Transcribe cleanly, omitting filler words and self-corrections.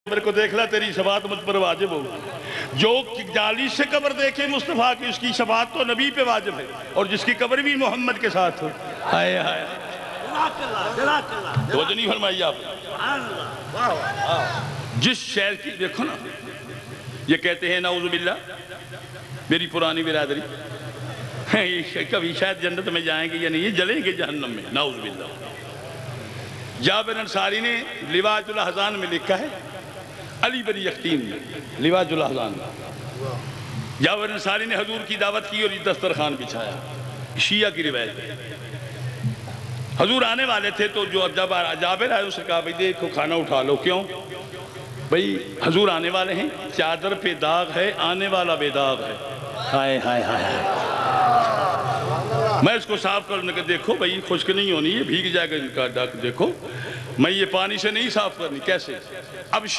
मेरे को देख ला, तेरी शफात मुझ पर वाजिब हो। जो जाली से कब्र देखे मुस्तफ़ा की, उसकी शफात तो नबी पे वाजिब है, और जिसकी कब्र भी मोहम्मद के साथ हो। हाय हाय, तो नहीं फरमाइए आप। जिस शहर की देखो ना, ये कहते हैं नाउज़ुबिल्लाह, मेरी पुरानी बिरादरी कभी शायद जन्नत में जाएंगे या नहीं, ये जलेंगे जहन्नम में, नाउज़ुबिल्लाह। जाबिर अंसारी ने लिवाजुल अहज़ान में लिखा है, अली बरी यकीन में लिवाजुल अहज़ान में जाबिर अंसारी ने हजूर की दावत की और ये दस्तरखान बिछाया। शिया की रिवायत है, हजूर आने वाले थे तो जो जब जाबिर आए उसने कहा भाई देखो खाना उठा लो। क्यों भाई, हजूर आने वाले हैं, चादर पे दाग है, आने वाला बेदाग है। हाय हाय हाय, मैं इसको साफ करने के, देखो भाई खुश्क नहीं होनी है, भीग जाएगा इनका डक। देखो मैं ये पानी से नहीं साफ करनी, कैसे अब